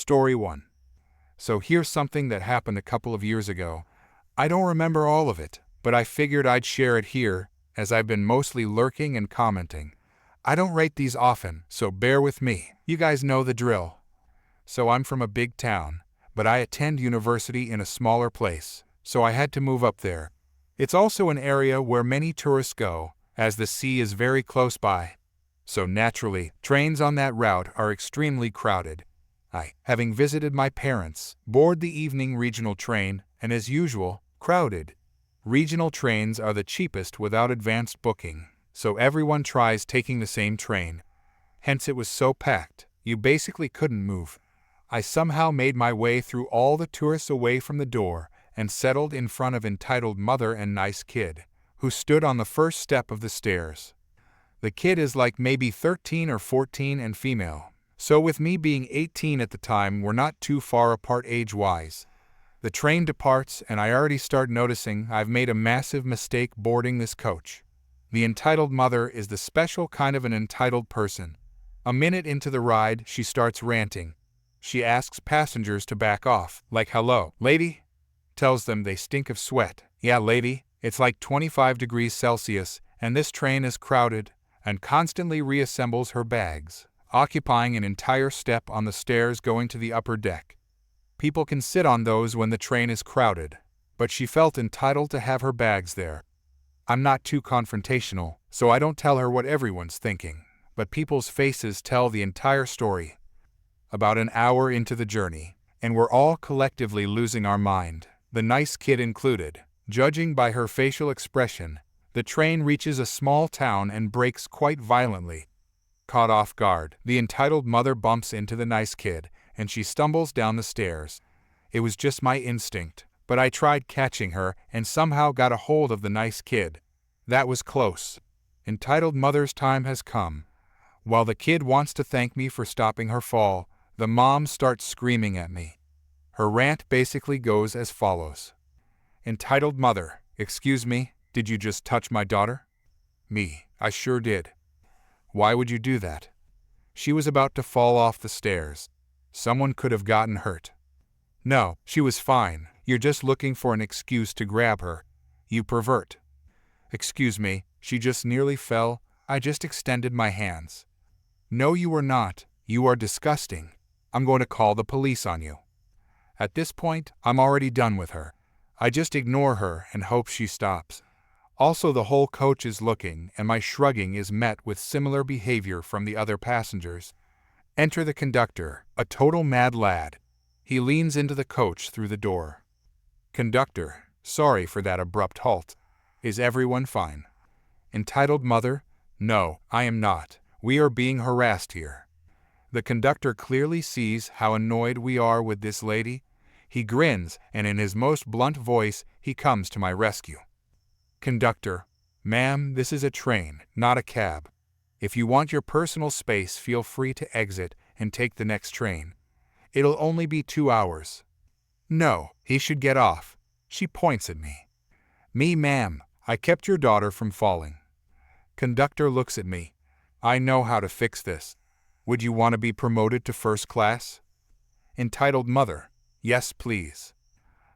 Story 1. So here's something that happened a couple of years ago. I don't remember all of it, but I figured I'd share it here, as I've been mostly lurking and commenting. I don't write these often, so bear with me. You guys know the drill. So I'm from a big town, but I attend university in a smaller place, so I had to move up there. It's also an area where many tourists go, as the sea is very close by. So naturally, trains on that route are extremely crowded. I, having visited my parents, board the evening regional train, and as usual, crowded. Regional trains are the cheapest without advanced booking, so everyone tries taking the same train. Hence it was so packed, you basically couldn't move. I somehow made my way through all the tourists away from the door and settled in front of entitled mother and nice kid, who stood on the first step of the stairs. The kid is like maybe 13 or 14 and female, so with me being 18 at the time we're not too far apart age-wise. The train departs and I already start noticing I've made a massive mistake boarding this coach. The entitled mother is the special kind of an entitled person. A minute into the ride she starts ranting. She asks passengers to back off, like hello, lady? Tells them they stink of sweat. Yeah, lady, it's like 25 degrees Celsius and this train is crowded, and constantly reassembles her bags, occupying an entire step on the stairs going to the upper deck. People can sit on those when the train is crowded, but she felt entitled to have her bags there. I'm not too confrontational, so I don't tell her what everyone's thinking, but people's faces tell the entire story. About an hour into the journey, and we're all collectively losing our mind, the nice kid included, judging by her facial expression. The train reaches a small town and brakes quite violently. Caught off guard, the entitled mother bumps into the nice kid, and she stumbles down the stairs. It was just my instinct, but I tried catching her and somehow got a hold of the nice kid. That was close. Entitled mother's time has come. While the kid wants to thank me for stopping her fall, the mom starts screaming at me. Her rant basically goes as follows. Entitled mother, excuse me, did you just touch my daughter? Me, I sure did. Why would you do that? She was about to fall off the stairs. Someone could have gotten hurt. No, she was fine. You're just looking for an excuse to grab her. You pervert. Excuse me, she just nearly fell. I just extended my hands. No, you were not. You are disgusting. I'm going to call the police on you. At this point, I'm already done with her. I just ignore her and hope she stops. Also, the whole coach is looking, and my shrugging is met with similar behavior from the other passengers. Enter the conductor, a total mad lad. He leans into the coach through the door. Conductor, sorry for that abrupt halt. Is everyone fine? Entitled mother, no, I am not. We are being harassed here. The conductor clearly sees how annoyed we are with this lady. He grins, and in his most blunt voice, he comes to my rescue. Conductor, ma'am, this is a train, not a cab. If you want your personal space, feel free to exit and take the next train. It'll only be 2 hours. No, he should get off. She points at me. Me, ma'am, I kept your daughter from falling. Conductor looks at me. I know how to fix this. Would you want to be promoted to first class? Entitled mother, yes, please.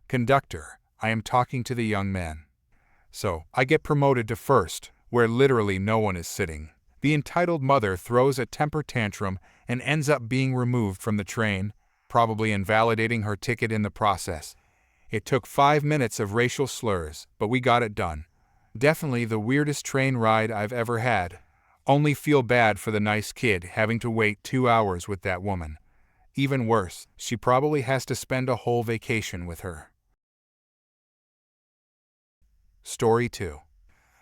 Conductor, I am talking to the young man. So, I get promoted to first, where literally no one is sitting. The entitled mother throws a temper tantrum and ends up being removed from the train, probably invalidating her ticket in the process. It took 5 minutes of racial slurs, but we got it done. Definitely the weirdest train ride I've ever had. Only feel bad for the nice kid having to wait 2 hours with that woman. Even worse, she probably has to spend a whole vacation with her. Story 2.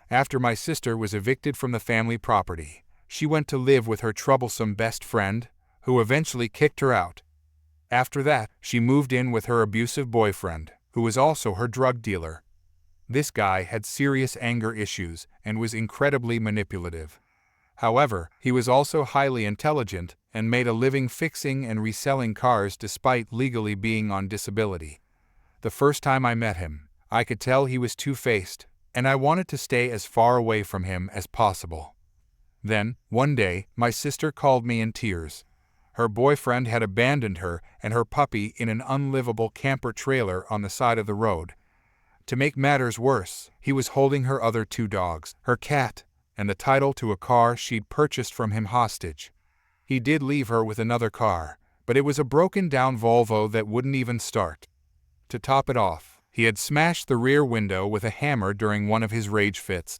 After my sister was evicted from the family property, she went to live with her troublesome best friend, who eventually kicked her out. After that, she moved in with her abusive boyfriend, who was also her drug dealer. This guy had serious anger issues and was incredibly manipulative. However, he was also highly intelligent and made a living fixing and reselling cars despite legally being on disability. The first time I met him, I could tell he was two-faced, and I wanted to stay as far away from him as possible. Then, one day, my sister called me in tears. Her boyfriend had abandoned her and her puppy in an unlivable camper trailer on the side of the road. To make matters worse, he was holding her other 2 dogs, her cat, and the title to a car she'd purchased from him hostage. He did leave her with another car, but it was a broken-down Volvo that wouldn't even start. To top it off, he had smashed the rear window with a hammer during one of his rage fits.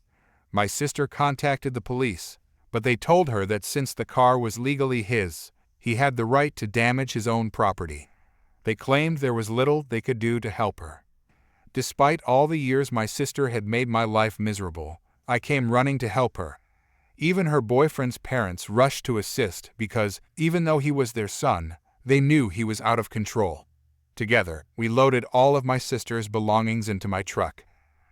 My sister contacted the police, but they told her that since the car was legally his, he had the right to damage his own property. They claimed there was little they could do to help her. Despite all the years my sister had made my life miserable, I came running to help her. Even her boyfriend's parents rushed to assist because, even though he was their son, they knew he was out of control. Together, we loaded all of my sister's belongings into my truck.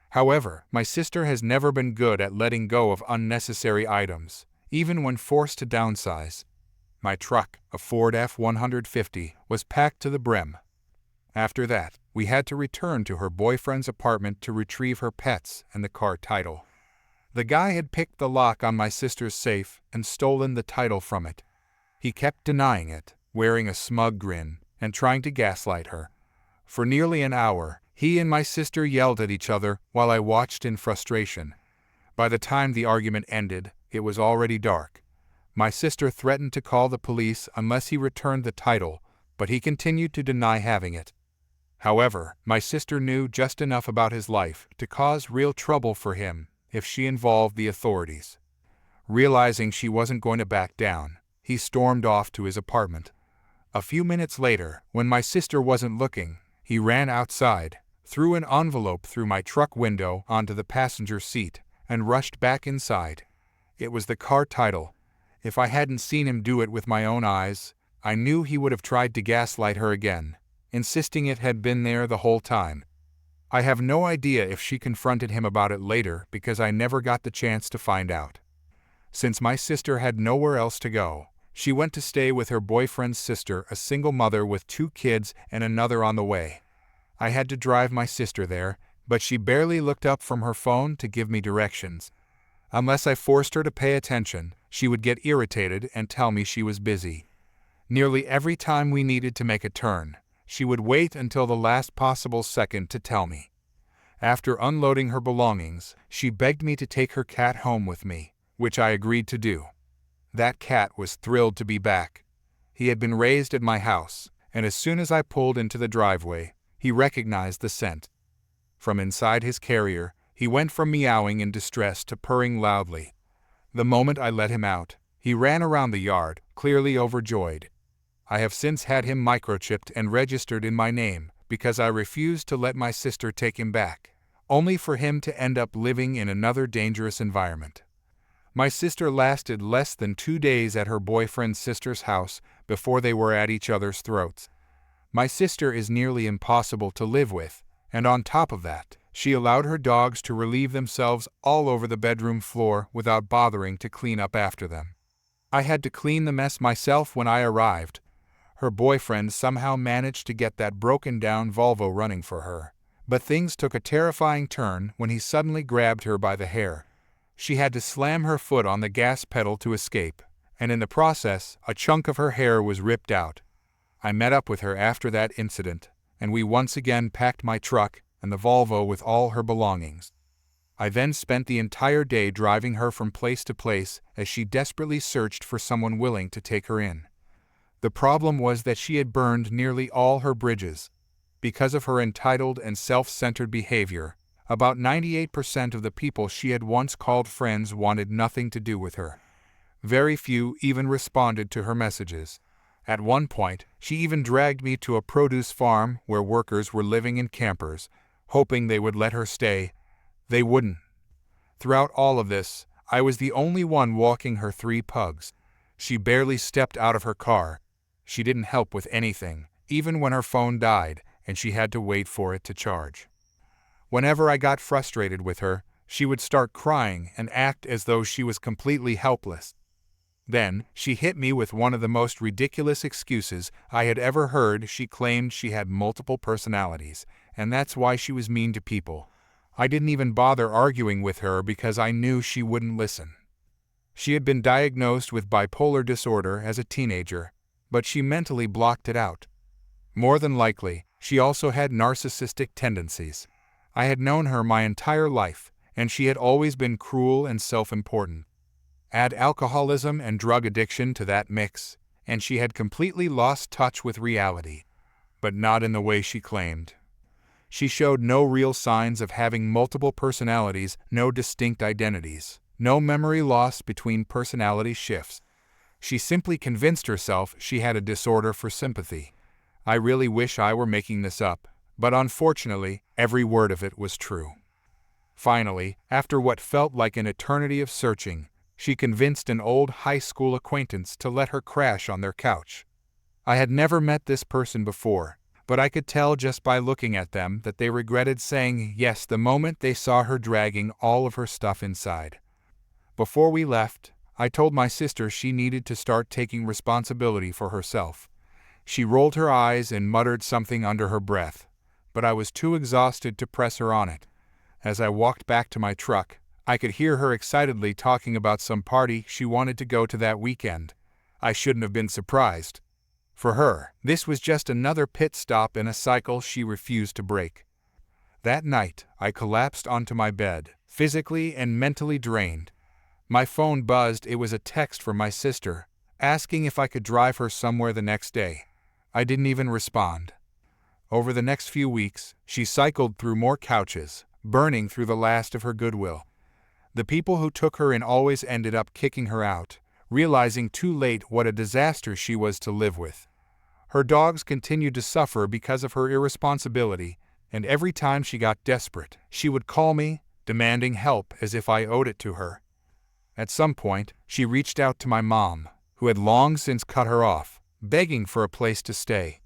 However, my sister has never been good at letting go of unnecessary items, even when forced to downsize. My truck, a Ford F-150, was packed to the brim. After that, we had to return to her boyfriend's apartment to retrieve her pets and the car title. The guy had picked the lock on my sister's safe and stolen the title from it. He kept denying it, wearing a smug grin, and trying to gaslight her. For nearly an hour, he and my sister yelled at each other while I watched in frustration. By the time the argument ended, it was already dark. My sister threatened to call the police unless he returned the title, but he continued to deny having it. However, my sister knew just enough about his life to cause real trouble for him if she involved the authorities. Realizing she wasn't going to back down, he stormed off to his apartment. A few minutes later, when my sister wasn't looking, he ran outside, threw an envelope through my truck window onto the passenger seat, and rushed back inside. It was the car title. If I hadn't seen him do it with my own eyes, I knew he would have tried to gaslight her again, insisting it had been there the whole time. I have no idea if she confronted him about it later because I never got the chance to find out. Since my sister had nowhere else to go, she went to stay with her boyfriend's sister, a single mother with 2 kids and another on the way. I had to drive my sister there, but she barely looked up from her phone to give me directions. Unless I forced her to pay attention, she would get irritated and tell me she was busy. Nearly every time we needed to make a turn, she would wait until the last possible second to tell me. After unloading her belongings, she begged me to take her cat home with me, which I agreed to do. That cat was thrilled to be back. He had been raised at my house, and as soon as I pulled into the driveway, he recognized the scent. From inside his carrier, he went from meowing in distress to purring loudly. The moment I let him out, he ran around the yard, clearly overjoyed. I have since had him microchipped and registered in my name because I refused to let my sister take him back, only for him to end up living in another dangerous environment. My sister lasted less than 2 days at her boyfriend's sister's house before they were at each other's throats. My sister is nearly impossible to live with, and on top of that, she allowed her dogs to relieve themselves all over the bedroom floor without bothering to clean up after them. I had to clean the mess myself when I arrived. Her boyfriend somehow managed to get that broken-down Volvo running for her, but things took a terrifying turn when he suddenly grabbed her by the hair. She had to slam her foot on the gas pedal to escape, and in the process, a chunk of her hair was ripped out. I met up with her after that incident, and we once again packed my truck and the Volvo with all her belongings. I then spent the entire day driving her from place to place as she desperately searched for someone willing to take her in. The problem was that she had burned nearly all her bridges. Because of her entitled and self-centered behavior, about 98% of the people she had once called friends wanted nothing to do with her. Very few even responded to her messages. At one point, she even dragged me to a produce farm where workers were living in campers, hoping they would let her stay. They wouldn't. Throughout all of this, I was the only one walking her 3 pugs. She barely stepped out of her car. She didn't help with anything, even when her phone died and she had to wait for it to charge. Whenever I got frustrated with her, she would start crying and act as though she was completely helpless. Then, she hit me with one of the most ridiculous excuses I had ever heard. She claimed she had multiple personalities, and that's why she was mean to people. I didn't even bother arguing with her because I knew she wouldn't listen. She had been diagnosed with bipolar disorder as a teenager. but she mentally blocked it out. More than likely, she also had narcissistic tendencies. I had known her my entire life, and she had always been cruel and self-important. Add alcoholism and drug addiction to that mix, and she had completely lost touch with reality, but not in the way she claimed. She showed no real signs of having multiple personalities, no distinct identities, no memory loss between personality shifts. She simply convinced herself she had a disorder for sympathy. I really wish I were making this up, but unfortunately, every word of it was true. Finally, after what felt like an eternity of searching, she convinced an old high school acquaintance to let her crash on their couch. I had never met this person before, but I could tell just by looking at them that they regretted saying yes the moment they saw her dragging all of her stuff inside. Before we left, I told my sister she needed to start taking responsibility for herself. She rolled her eyes and muttered something under her breath, but I was too exhausted to press her on it. As I walked back to my truck, I could hear her excitedly talking about some party she wanted to go to that weekend. I shouldn't have been surprised. For her, this was just another pit stop in a cycle she refused to break. That night, I collapsed onto my bed, physically and mentally drained. My phone buzzed. It was a text from my sister, asking if I could drive her somewhere the next day. I didn't even respond. Over the next few weeks, she cycled through more couches, burning through the last of her goodwill. The people who took her in always ended up kicking her out, realizing too late what a disaster she was to live with. Her dogs continued to suffer because of her irresponsibility, and every time she got desperate, she would call me, demanding help as if I owed it to her. At some point, she reached out to my mom, who had long since cut her off, begging for a place to stay.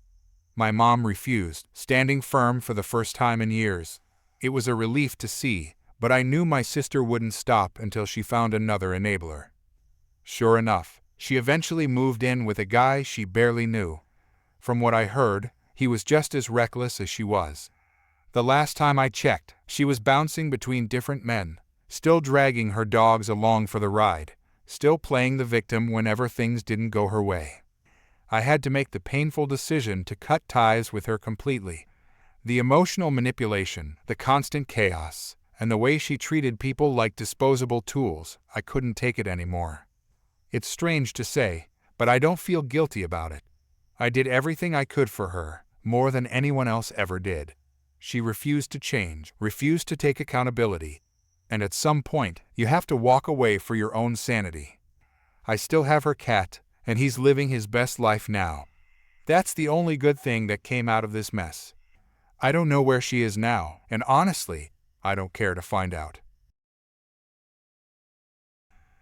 My mom refused, standing firm for the first time in years. It was a relief to see, but I knew my sister wouldn't stop until she found another enabler. Sure enough, she eventually moved in with a guy she barely knew. From what I heard, he was just as reckless as she was. The last time I checked, she was bouncing between different men, still dragging her dogs along for the ride, still playing the victim whenever things didn't go her way. I had to make the painful decision to cut ties with her completely. The emotional manipulation, the constant chaos, and the way she treated people like disposable tools, I couldn't take it anymore. It's strange to say, but I don't feel guilty about it. I did everything I could for her, more than anyone else ever did. She refused to change, refused to take accountability, and at some point, you have to walk away for your own sanity. I still have her cat, and he's living his best life now. That's the only good thing that came out of this mess. I don't know where she is now, and honestly, I don't care to find out.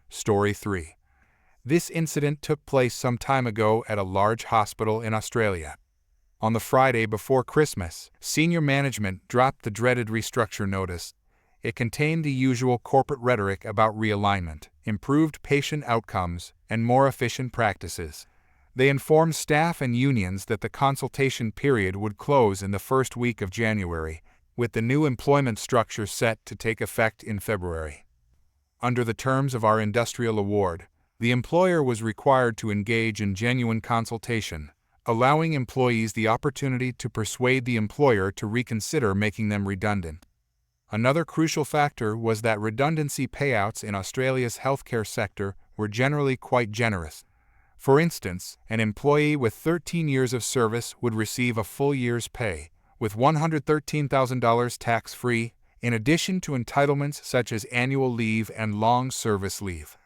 Story 3. This incident took place some time ago at a large hospital in Australia. On the Friday before Christmas, senior management dropped the dreaded restructure notice. It contained the usual corporate rhetoric about realignment, improved patient outcomes, and more efficient practices. They informed staff and unions that the consultation period would close in the first week of January, with the new employment structure set to take effect in February. Under the terms of our industrial award, the employer was required to engage in genuine consultation, allowing employees the opportunity to persuade the employer to reconsider making them redundant. Another crucial factor was that redundancy payouts in Australia's healthcare sector were generally quite generous. For instance, an employee with 13 years of service would receive a full year's pay, with $113,000 tax-free, in addition to entitlements such as annual leave and long service leave.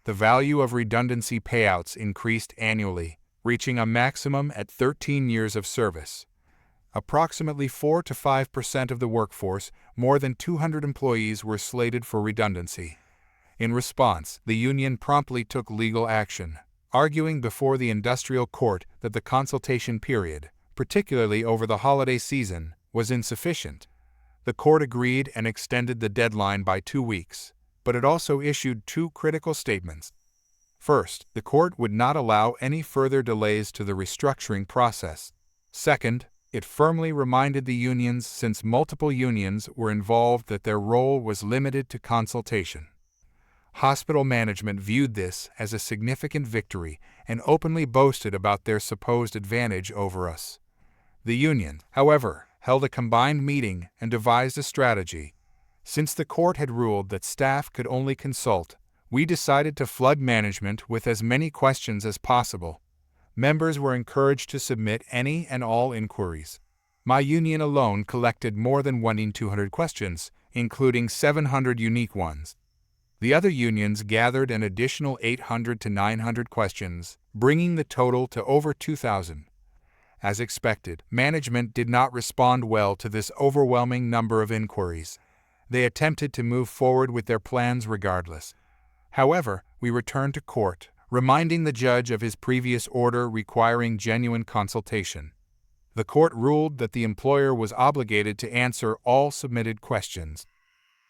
The value of redundancy payouts increased annually, reaching a maximum at 13 years of service. Approximately 4 to 5% of the workforce, more than 200 employees, were slated for redundancy. In response, the union promptly took legal action, arguing before the industrial court that the consultation period, particularly over the holiday season, was insufficient. The court agreed and extended the deadline by 2 weeks, but it also issued 2 critical statements. First, the court would not allow any further delays to the restructuring process. Second, it firmly reminded the unions, since multiple unions were involved, that their role was limited to consultation. Hospital management viewed this as a significant victory and openly boasted about their supposed advantage over us. The union, however, held a combined meeting and devised a strategy. Since the court had ruled that staff could only consult, we decided to flood management with as many questions as possible. Members were encouraged to submit any and all inquiries. My union alone collected more than 1,200 questions, including 700 unique ones. The other unions gathered an additional 800 to 900 questions, bringing the total to over 2,000. As expected, management did not respond well to this overwhelming number of inquiries. They attempted to move forward with their plans regardless. However, we returned to court, reminding the judge of his previous order requiring genuine consultation. The court ruled that the employer was obligated to answer all submitted questions.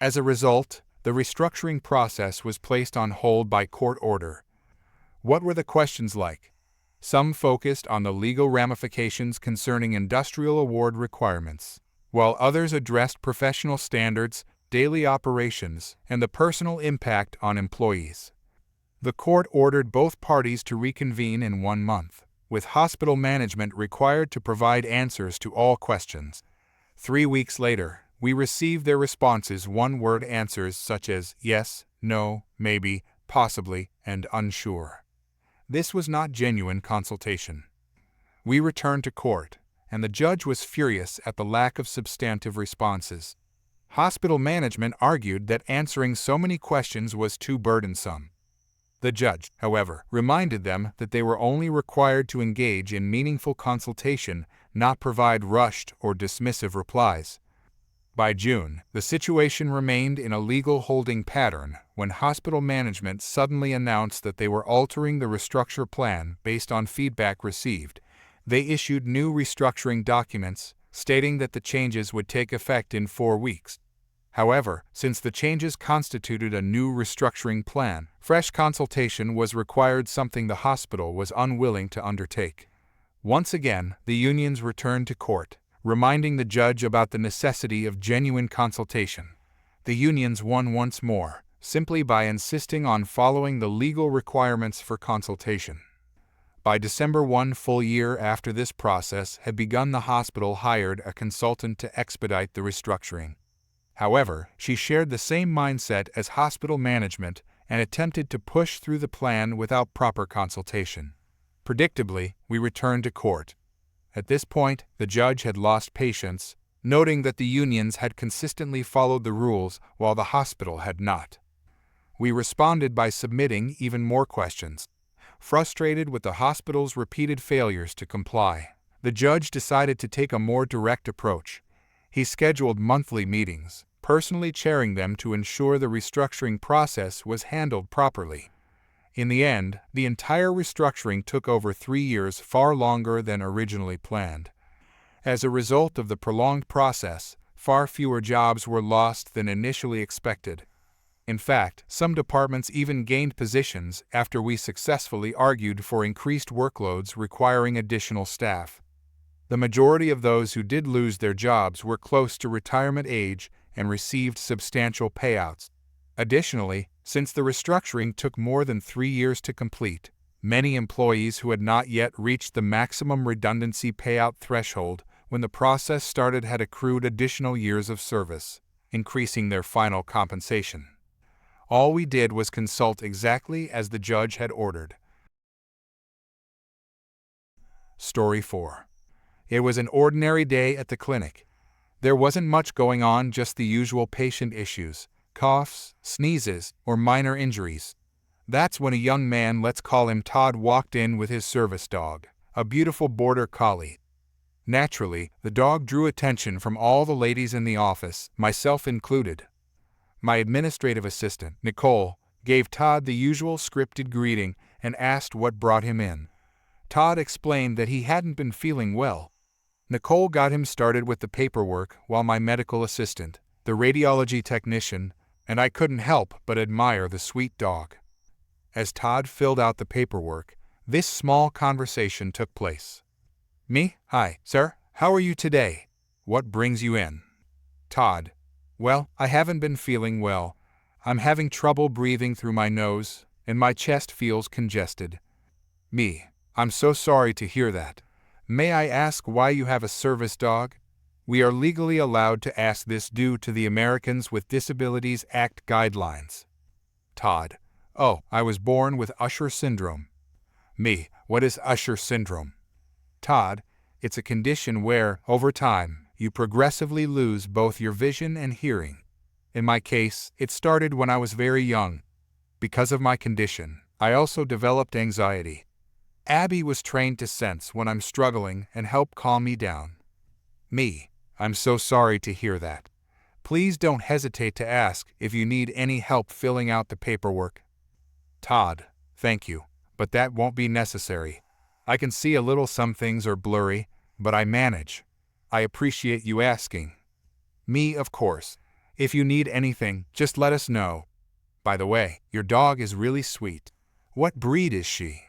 As a result, the restructuring process was placed on hold by court order. What were the questions like? Some focused on the legal ramifications concerning industrial award requirements, while others addressed professional standards, daily operations, and the personal impact on employees. The court ordered both parties to reconvene in 1 month, with hospital management required to provide answers to all questions. 3 weeks later, we received their responses, one-word answers such as yes, no, maybe, possibly, and unsure. This was not genuine consultation. We returned to court, and the judge was furious at the lack of substantive responses. Hospital management argued that answering so many questions was too burdensome. The judge, however, reminded them that they were only required to engage in meaningful consultation, not provide rushed or dismissive replies. By June, the situation remained in a legal holding pattern when hospital management suddenly announced that they were altering the restructure plan based on feedback received. They issued new restructuring documents, stating that the changes would take effect in 4 weeks. However, since the changes constituted a new restructuring plan, fresh consultation was required, something the hospital was unwilling to undertake. Once again, the unions returned to court, reminding the judge about the necessity of genuine consultation. The unions won once more, simply by insisting on following the legal requirements for consultation. By December, 1 full year after this process had begun, the hospital hired a consultant to expedite the restructuring. However, she shared the same mindset as hospital management and attempted to push through the plan without proper consultation. Predictably, we returned to court. At this point, the judge had lost patience, noting that the unions had consistently followed the rules while the hospital had not. We responded by submitting even more questions. Frustrated with the hospital's repeated failures to comply, the judge decided to take a more direct approach. He scheduled monthly meetings, personally chairing them to ensure the restructuring process was handled properly. In the end, the entire restructuring took over 3 years, far longer than originally planned. As a result of the prolonged process, far fewer jobs were lost than initially expected. In fact, some departments even gained positions after we successfully argued for increased workloads requiring additional staff. The majority of those who did lose their jobs were close to retirement age and received substantial payouts. Additionally, since the restructuring took more than 3 years to complete, many employees who had not yet reached the maximum redundancy payout threshold when the process started had accrued additional years of service, increasing their final compensation. All we did was consult exactly as the judge had ordered. Story 4. It was an ordinary day at the clinic. There wasn't much going on, just the usual patient issues, coughs, sneezes, or minor injuries. That's when a young man, let's call him Todd, walked in with his service dog, a beautiful border collie. Naturally, the dog drew attention from all the ladies in the office, myself included. My administrative assistant, Nicole, gave Todd the usual scripted greeting and asked what brought him in. Todd explained that he hadn't been feeling well. Nicole got him started with the paperwork while my medical assistant, the radiology technician, and I couldn't help but admire the sweet dog. As Todd filled out the paperwork, this small conversation took place. Me? Hi, sir. How are you today? What brings you in? Todd. Well, I haven't been feeling well. I'm having trouble breathing through my nose, and my chest feels congested. Me, I'm so sorry to hear that. May I ask why you have a service dog? We are legally allowed to ask this due to the Americans with Disabilities Act guidelines. Todd, oh, I was born with Usher syndrome. Me, what is Usher syndrome? Todd, it's a condition where, over time, you progressively lose both your vision and hearing. In my case, it started when I was very young. Because of my condition, I also developed anxiety. Abby was trained to sense when I'm struggling and help calm me down. Me, I'm so sorry to hear that. Please don't hesitate to ask if you need any help filling out the paperwork. Todd, thank you, but that won't be necessary. I can see a little some things are blurry, but I manage. I appreciate you asking. Me, of course. If you need anything, just let us know. By the way, your dog is really sweet. What breed is she?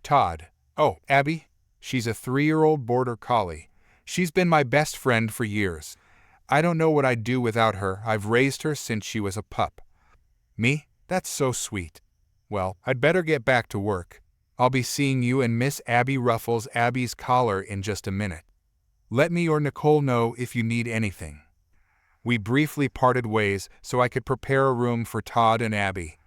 Todd, oh, Abby? She's a 3-year-old border collie. She's been my best friend for years. I don't know what I'd do without her. I've raised her since she was a pup. Me? That's so sweet. Well, I'd better get back to work. I'll be seeing you and Miss Abby ruffles Abby's collar in just a minute. Let me or Nicole know if you need anything. We briefly parted ways so I could prepare a room for Todd and Abby.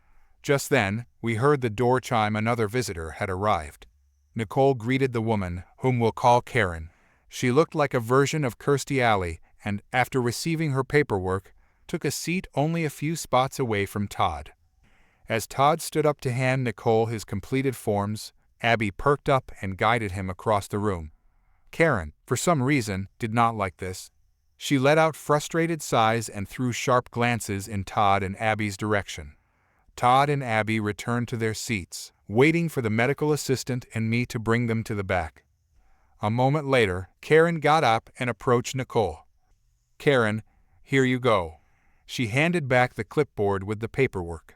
Just then, we heard the door chime. Another visitor had arrived. Nicole greeted the woman, whom we'll call Karen. She looked like a version of Kirstie Alley and, after receiving her paperwork, took a seat only a few spots away from Todd. As Todd stood up to hand Nicole his completed forms, Abby perked up and guided him across the room. Karen, for some reason, did not like this. She let out frustrated sighs and threw sharp glances in Todd and Abby's direction. Todd and Abby returned to their seats, waiting for the medical assistant and me to bring them to the back. A moment later, Karen got up and approached Nicole. Karen, here you go. She handed back the clipboard with the paperwork.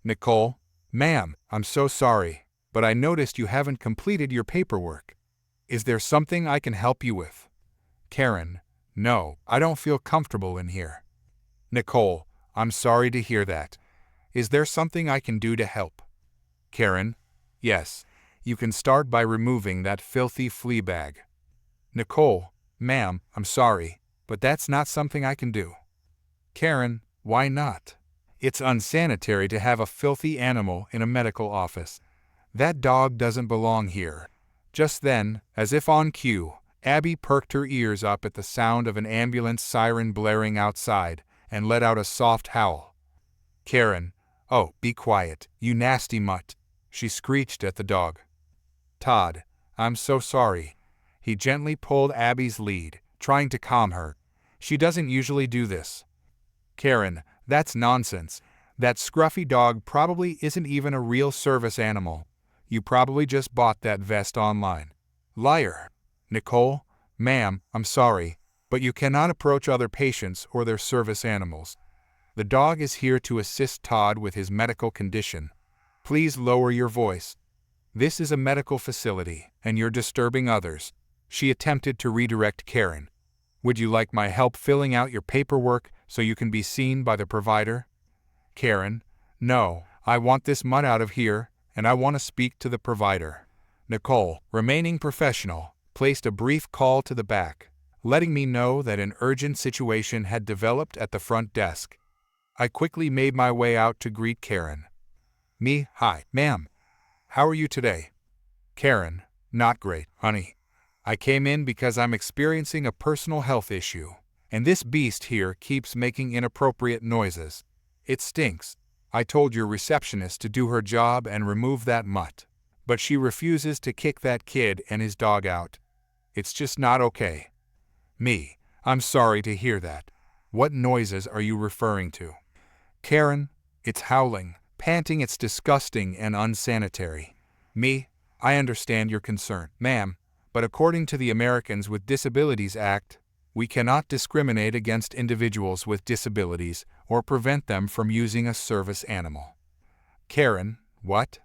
Nicole, ma'am, I'm so sorry, but I noticed you haven't completed your paperwork. Is there something I can help you with? Karen, no, I don't feel comfortable in here. Nicole, I'm sorry to hear that. Is there something I can do to help? Karen, yes, you can start by removing that filthy flea bag. Nicole, ma'am, I'm sorry, but that's not something I can do. Karen, why not? It's unsanitary to have a filthy animal in a medical office. That dog doesn't belong here. Just then, as if on cue, Abby perked her ears up at the sound of an ambulance siren blaring outside and let out a soft howl. Karen, oh, be quiet, you nasty mutt, she screeched at the dog. Todd, I'm so sorry. He gently pulled Abby's lead, trying to calm her. She doesn't usually do this. Karen, that's nonsense. That scruffy dog probably isn't even a real service animal. You probably just bought that vest online. Liar. Nicole, ma'am, I'm sorry, but you cannot approach other patients or their service animals. The dog is here to assist Todd with his medical condition. Please lower your voice. This is a medical facility, and you're disturbing others. She attempted to redirect Karen. Would you like my help filling out your paperwork so you can be seen by the provider? Karen, no, I want this mutt out of here, and I want to speak to the provider. Nicole, remaining professional, placed a brief call to the back, letting me know that an urgent situation had developed at the front desk. I quickly made my way out to greet Karen. Me, hi, ma'am. How are you today? Karen, not great, honey. I came in because I'm experiencing a personal health issue, and this beast here keeps making inappropriate noises. It stinks. I told your receptionist to do her job and remove that mutt, but she refuses to kick that kid and his dog out. It's just not okay. Me, I'm sorry to hear that. What noises are you referring to? Karen, it's howling, panting. It's disgusting and unsanitary. Me, I understand your concern, ma'am, but according to the Americans with Disabilities Act, we cannot discriminate against individuals with disabilities or prevent them from using a service animal. Karen, what?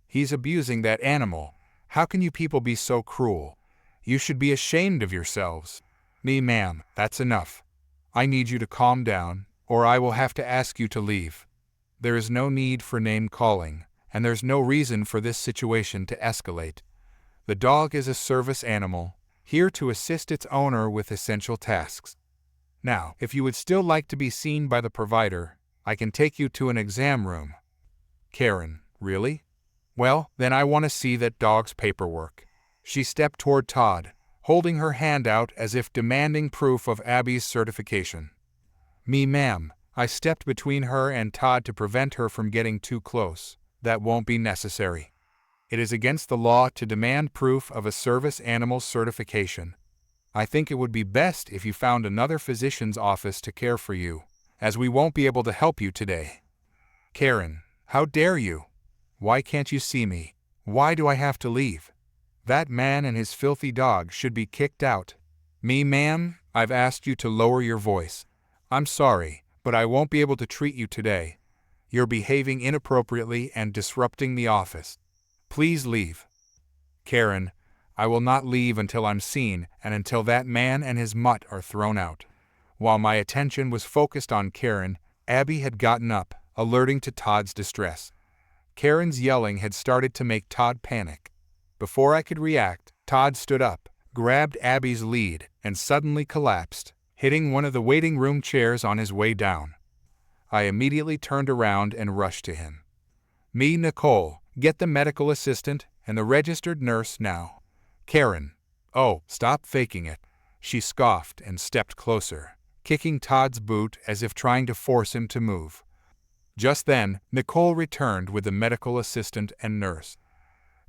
He's abusing that animal. How can you people be so cruel? You should be ashamed of yourselves. Me, ma'am, that's enough. I need you to calm down, or I will have to ask you to leave. There is no need for name-calling, and there's no reason for this situation to escalate. The dog is a service animal, here to assist its owner with essential tasks. Now, if you would still like to be seen by the provider, I can take you to an exam room. Karen, really? Well, then I want to see that dog's paperwork. She stepped toward Todd, holding her hand out as if demanding proof of Abby's certification. Me, ma'am. I stepped between her and Todd to prevent her from getting too close. That won't be necessary. It is against the law to demand proof of a service animal certification. I think it would be best if you found another physician's office to care for you, as we won't be able to help you today. Karen, how dare you? Why can't you see me? Why do I have to leave? That man and his filthy dog should be kicked out. Me, ma'am, I've asked you to lower your voice. I'm sorry, but I won't be able to treat you today. You're behaving inappropriately and disrupting the office. Please leave. Karen, I will not leave until I'm seen and until that man and his mutt are thrown out. While my attention was focused on Karen, Abby had gotten up, alerting to Todd's distress. Karen's yelling had started to make Todd panic. Before I could react, Todd stood up, grabbed Abby's lead, and suddenly collapsed, hitting one of the waiting room chairs on his way down. I immediately turned around and rushed to him. Me, Nicole, get the medical assistant and the registered nurse now. Karen, oh, stop faking it. She scoffed and stepped closer, kicking Todd's boot as if trying to force him to move. Just then, Nicole returned with the medical assistant and nurse.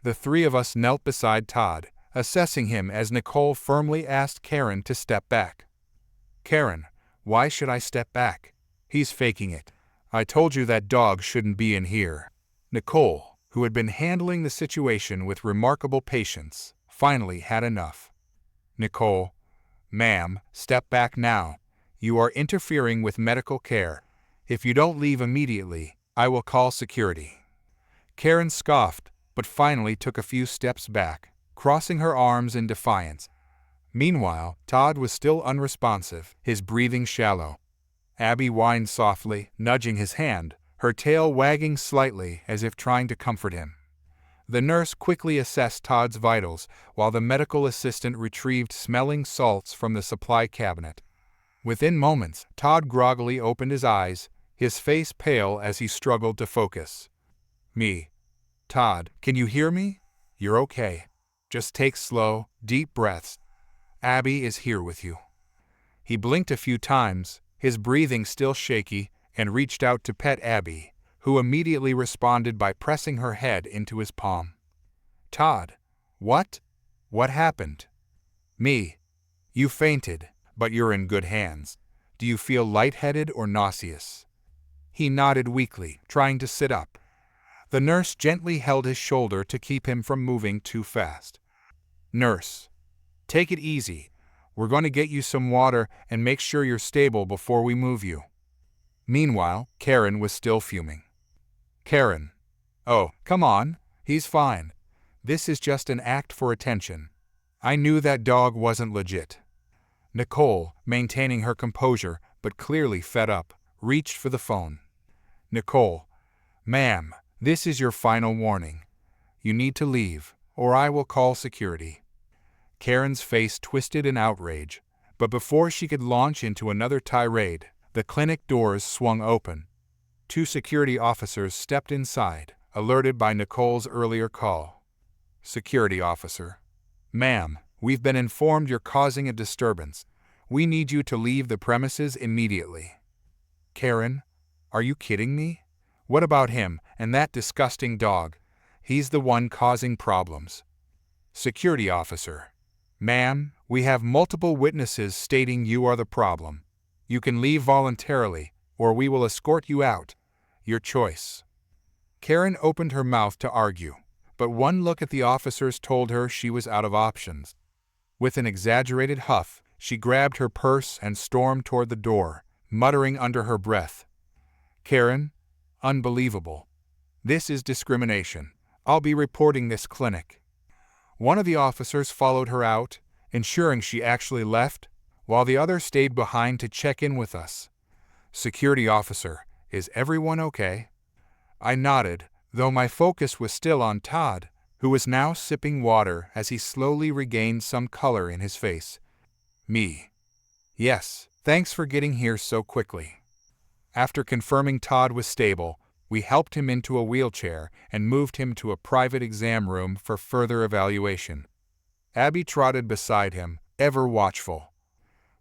The three of us knelt beside Todd, assessing him as Nicole firmly asked Karen to step back. Karen, why should I step back? He's faking it. I told you that dog shouldn't be in here. Nicole, who had been handling the situation with remarkable patience, finally had enough. Nicole, ma'am, step back now. You are interfering with medical care. If you don't leave immediately, I will call security. Karen scoffed, but finally took a few steps back, crossing her arms in defiance. Meanwhile, Todd was still unresponsive, his breathing shallow. Abby whined softly, nudging his hand, her tail wagging slightly as if trying to comfort him. The nurse quickly assessed Todd's vitals, while the medical assistant retrieved smelling salts from the supply cabinet. Within moments, Todd groggily opened his eyes, his face pale as he struggled to focus. Me. Todd, can you hear me? You're okay. Just take slow, deep breaths. Abby is here with you. He blinked a few times, his breathing still shaky, and reached out to pet Abby, who immediately responded by pressing her head into his palm. Todd, what? What happened? Me. You fainted, but you're in good hands. Do you feel lightheaded or nauseous? He nodded weakly, trying to sit up. The nurse gently held his shoulder to keep him from moving too fast. Nurse, take it easy. We're going to get you some water and make sure you're stable before we move you. Meanwhile, Karen was still fuming. Karen. Oh, come on. He's fine. This is just an act for attention. I knew that dog wasn't legit. Nicole, maintaining her composure but clearly fed up, reached for the phone. Nicole. Ma'am, this is your final warning. You need to leave, or I will call security. Karen's face twisted in outrage, but before she could launch into another tirade, the clinic doors swung open. Two security officers stepped inside, alerted by Nicole's earlier call. Security officer. Ma'am, we've been informed you're causing a disturbance. We need you to leave the premises immediately. Karen, are you kidding me? What about him and that disgusting dog? He's the one causing problems. Security officer. Ma'am, we have multiple witnesses stating you are the problem. You can leave voluntarily, or we will escort you out. Your choice. Karen opened her mouth to argue, but one look at the officers told her she was out of options. With an exaggerated huff, she grabbed her purse and stormed toward the door, muttering under her breath. Karen, unbelievable. This is discrimination. I'll be reporting this clinic. One of the officers followed her out, ensuring she actually left, while the other stayed behind to check in with us. Security officer, is everyone okay? I nodded, though my focus was still on Todd, who was now sipping water as he slowly regained some color in his face. Me. Yes, thanks for getting here so quickly. After confirming Todd was stable, we helped him into a wheelchair and moved him to a private exam room for further evaluation. Abby trotted beside him, ever watchful.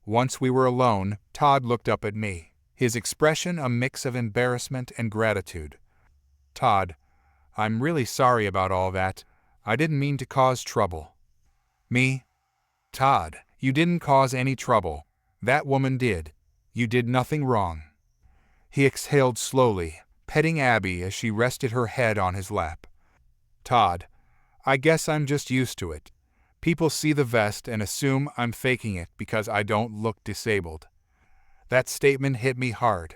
Once we were alone, Todd looked up at me, his expression a mix of embarrassment and gratitude. Todd, I'm really sorry about all that. I didn't mean to cause trouble. Me? Todd, you didn't cause any trouble. That woman did. You did nothing wrong. He exhaled slowly, petting Abby as she rested her head on his lap. Todd, I guess I'm just used to it. People see the vest and assume I'm faking it because I don't look disabled. That statement hit me hard.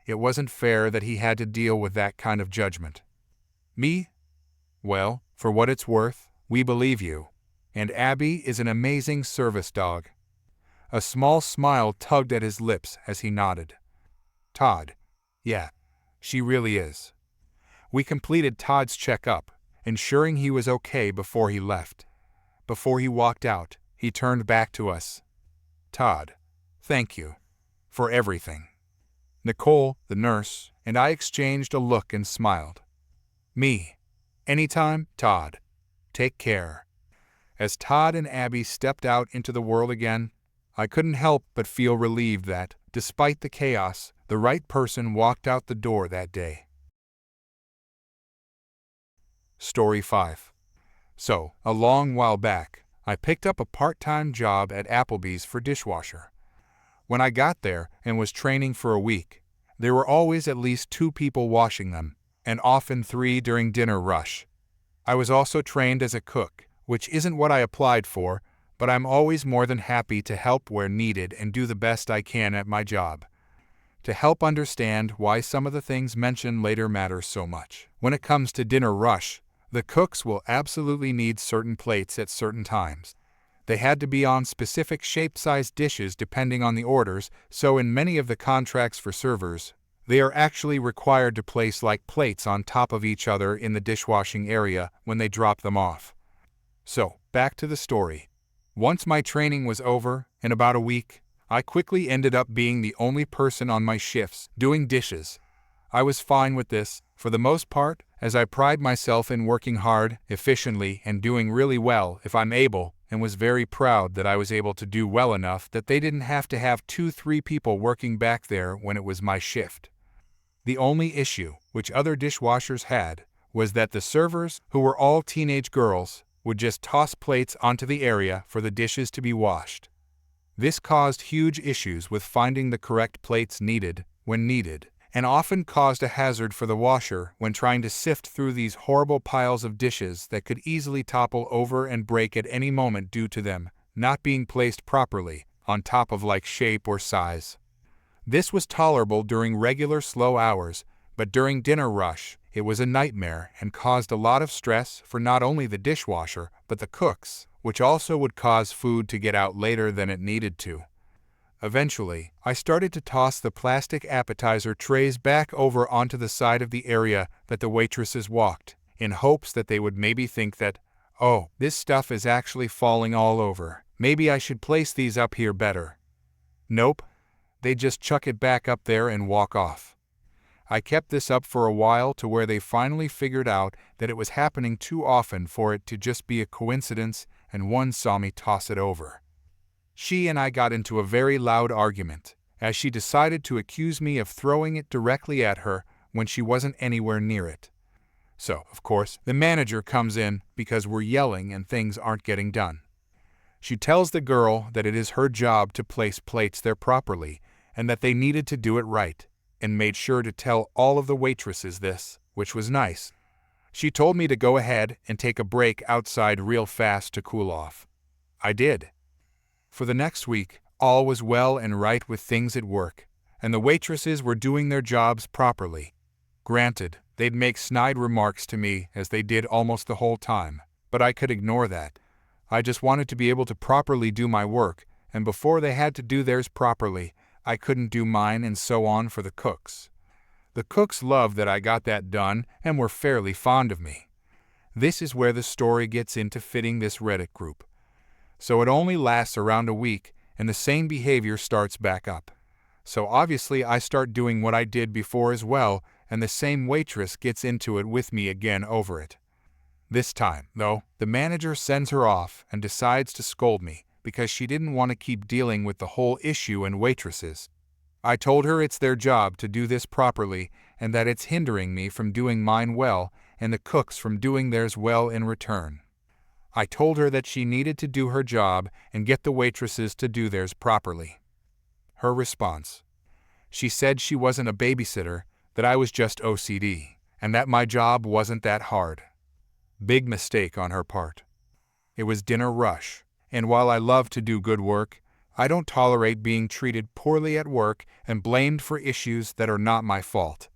It wasn't fair that he had to deal with that kind of judgment. Me? Well, for what it's worth, we believe you. And Abby is an amazing service dog. A small smile tugged at his lips as he nodded. Todd, yeah, she really is. We completed Todd's checkup, ensuring he was okay before he left. Before he walked out, he turned back to us. Todd, thank you. For everything. Nicole, the nurse, and I exchanged a look and smiled. Me. Anytime, Todd. Take care. As Todd and Abby stepped out into the world again, I couldn't help but feel relieved that, despite the chaos, the right person walked out the door that day. Story 5. So, a long while back, I picked up a part-time job at Applebee's for dishwasher. When I got there and was training for a week, there were always at least 2 people washing them, and often 3 during dinner rush. I was also trained as a cook, which isn't what I applied for, but I'm always more than happy to help where needed and do the best I can at my job. To help understand why some of the things mentioned later matter so much. When it comes to dinner rush, the cooks will absolutely need certain plates at certain times. They had to be on specific shape-sized dishes depending on the orders, so in many of the contracts for servers, they are actually required to place like plates on top of each other in the dishwashing area when they drop them off. So, back to the story. Once my training was over, in about a week, I quickly ended up being the only person on my shifts doing dishes. I was fine with this, for the most part, as I pride myself in working hard, efficiently, and doing really well if I'm able, and was very proud that I was able to do well enough that they didn't have to have 2-3 people working back there when it was my shift. The only issue, which other dishwashers had, was that the servers, who were all teenage girls, would just toss plates onto the area for the dishes to be washed. This caused huge issues with finding the correct plates needed, when needed, and often caused a hazard for the washer when trying to sift through these horrible piles of dishes that could easily topple over and break at any moment due to them not being placed properly, on top of like shape or size. This was tolerable during regular slow hours, but during dinner rush, it was a nightmare and caused a lot of stress for not only the dishwasher, but the cooks, which also would cause food to get out later than it needed to. Eventually, I started to toss the plastic appetizer trays back over onto the side of the area that the waitresses walked, in hopes that they would maybe think that, oh, this stuff is actually falling all over. Maybe I should place these up here better. Nope. They just chuck it back up there and walk off. I kept this up for a while to where they finally figured out that it was happening too often for it to just be a coincidence, and one saw me toss it over. She and I got into a very loud argument, as she decided to accuse me of throwing it directly at her when she wasn't anywhere near it. So, of course, the manager comes in because we're yelling and things aren't getting done. She tells the girl that it is her job to place plates there properly, and that they needed to do it right, and made sure to tell all of the waitresses this, which was nice. She told me to go ahead and take a break outside real fast to cool off. I did. For the next week, all was well and right with things at work, and the waitresses were doing their jobs properly. Granted, they'd make snide remarks to me as they did almost the whole time, but I could ignore that. I just wanted to be able to properly do my work, and before they had to do theirs properly, I couldn't do mine, and so on for the cooks. The cooks loved that I got that done and were fairly fond of me. This is where the story gets into fitting this Reddit group. So it only lasts around a week, and the same behavior starts back up. So obviously I start doing what I did before as well, and the same waitress gets into it with me again over it. This time, though, the manager sends her off and decides to scold me because she didn't want to keep dealing with the whole issue and waitresses. I told her it's their job to do this properly and that it's hindering me from doing mine well and the cooks from doing theirs well in return. I told her that she needed to do her job and get the waitresses to do theirs properly. Her response: she said she wasn't a babysitter, that I was just OCD, and that my job wasn't that hard. Big mistake on her part. It was dinner rush, and while I love to do good work, I don't tolerate being treated poorly at work and blamed for issues that are not my fault.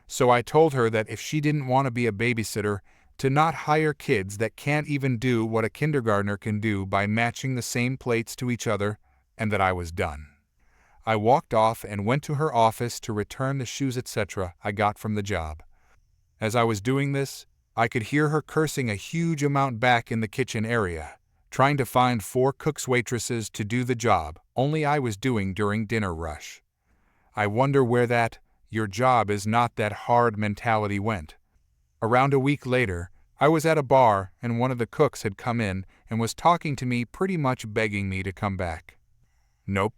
So I told her that if she didn't want to be a babysitter, to not hire kids that can't even do what a kindergartner can do by matching the same plates to each other, and that I was done. I walked off and went to her office to return the shoes etc. I got from the job. As I was doing this, I could hear her cursing a huge amount back in the kitchen area, trying to find 4 cooks waitresses to do the job only I was doing during dinner rush. I wonder where that "your job is not that hard" mentality went. Around a week later, I was at a bar and one of the cooks had come in and was talking to me pretty much begging me to come back. Nope,